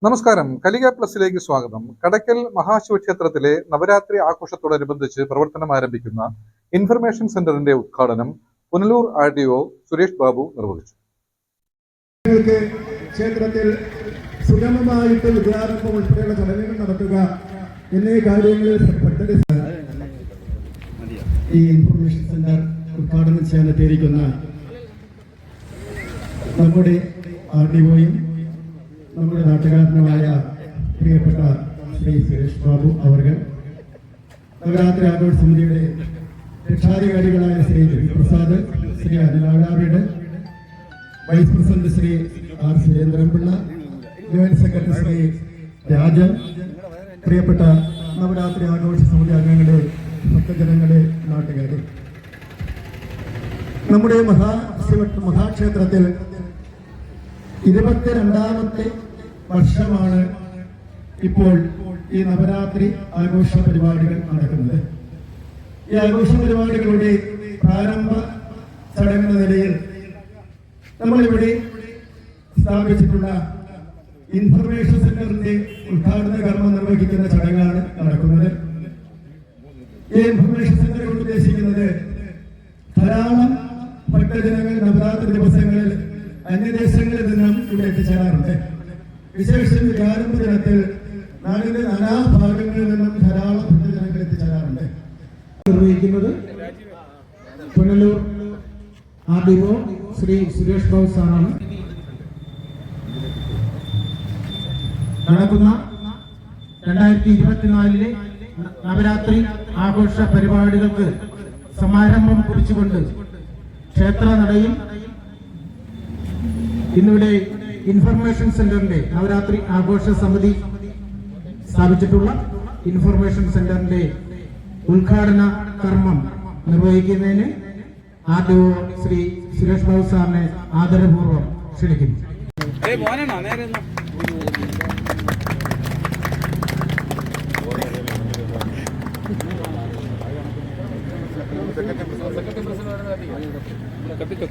നമസ്കാരം. കലിക പ്ലസിലേക്ക് സ്വാഗതം. കടയ്ക്കൽ മഹാശിവക്ഷേത്രത്തിലെ നവരാത്രി ആഘോഷത്തോടനുബന്ധിച്ച് പ്രവർത്തനം ആരംഭിക്കുന്ന ഇൻഫർമേഷൻ സെന്ററിന്റെ ഉദ്ഘാടനം പുനലൂർ RDO സുരേഷ് ബാബു നിർവഹിച്ചു. ക്ഷേത്രത്തിൽ സുഗമമായിട്ട് വിദ്യാരംഭം ഉൾപ്പെടെയുള്ള ചടങ്ങുകൾ നടത്തുക എന്നീ കാര്യങ്ങളിൽ ഈ ഇൻഫർമേഷൻ സെന്റർ ഉദ്ഘാടനം ചെയ്യാൻ എത്തിയിരിക്കുന്ന നമ്മുടെ RDOയും നമ്മുടെ നാട്ടുകാരനുമായ പ്രിയപ്പെട്ട ശ്രീ സുരേഷ് ബാബു അവர்கள், നവരാത്രി ആഘോഷ സമിതിയുടെ രക്ഷാധികാരികളായ ശ്രീ പ്രസാദ്, ശ്രീ അനിലാകാരുടെ, vice president Shri R Surendran Pillai, joint secretary Shri Rajan, പ്രിയപ്പെട്ട നവരാത്രി ആഘോഷ സമിതി അംഗങ്ങളെ, ഭക്തജനങ്ങളെ, നാട്ടുകാരെ, നമ്മുടെ മഹാക്ഷേത്രത്തിൽ 22ാമത്തെ വർഷമാണ് ഇപ്പോൾ ഈ നവരാത്രി ആഘോഷ പരിപാടികൾ നടക്കുന്നത്. ഈ ആഘോഷ പരിപാടികളുടെ പ്രാരംഭ ചടങ്ങെന്ന നിലയിൽ നമ്മളിവിടെ സ്ഥാപിച്ചിട്ടുള്ള ഇൻഫർമേഷൻ സെന്ററിന്റെ ഉദ്ഘാടന കർമ്മം നിർവഹിക്കുന്ന ചടങ്ങാണ് നടക്കുന്നത്. ഈ ഇൻഫർമേഷൻ സെന്റർ കൊണ്ട് ഉദ്ദേശിക്കുന്നത് ധാരാളം ഭക്തജനങ്ങൾ നവരാത്രി ദിവസങ്ങളിൽ അന്യദേശങ്ങളിൽ നിന്നും ഇവിടെ എത്തിച്ചേരാറുണ്ട്. വിശേഷം വികാരംഭ ദിനത്തിൽ നാടിന്റെ നാനാഭാഗങ്ങളിൽ നിന്നും ധാരാളം ഭക്തജനങ്ങൾ എത്തിച്ചേരാറുണ്ട്. നിർവഹിക്കുന്നത് പുനലൂർ RDO ശ്രീ സുരേഷ് ബാബു സാറാണ്. നടക്കുന്ന 2024 നവരാത്രി ആഘോഷ പരിപാടികൾക്ക് സമാരംഭം കുറിച്ചുകൊണ്ട് ക്ഷേത്ര നടയിൽ ഇന്നിവിടെ ഇൻഫർമേഷൻ സെന്ററിന്റെ നവരാത്രി ആഘോഷ സമിതി സ്ഥാപിച്ചിട്ടുള്ള ഇൻഫർമേഷൻ സെന്ററിന്റെ ഉദ്ഘാടന കർമ്മം നിർവഹിക്കുന്നതിന് RDO ശ്രീ സുരേഷ് ബാബു സാറിനെ ആദരപൂർവ്വം ക്ഷണിക്കുന്നു. കത്തിച്ചോ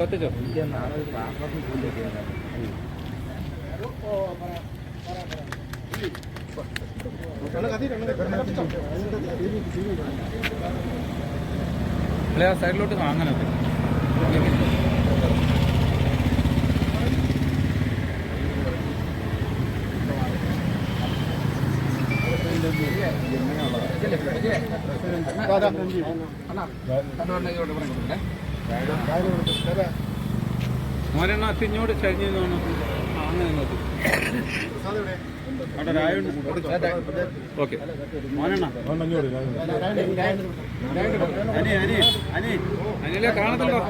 അല്ലെ, ആ സൈഡിലോട്ട് അങ്ങനെ മോനെണ്ണ അത്തിഞ്ഞോട് ചരിഞ്ഞു അങ്ങനെ നോക്കി. ഓക്കെ മോനെണ്ണ അനിലെ കാണത്തല്ലോ.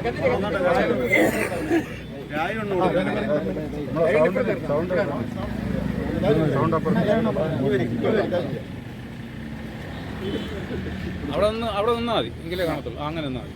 അവിടെ നിന്നാ മതി, എങ്കിലേ കാണത്തുള്ളൂ. അങ്ങനെ നിന്നാ മതി.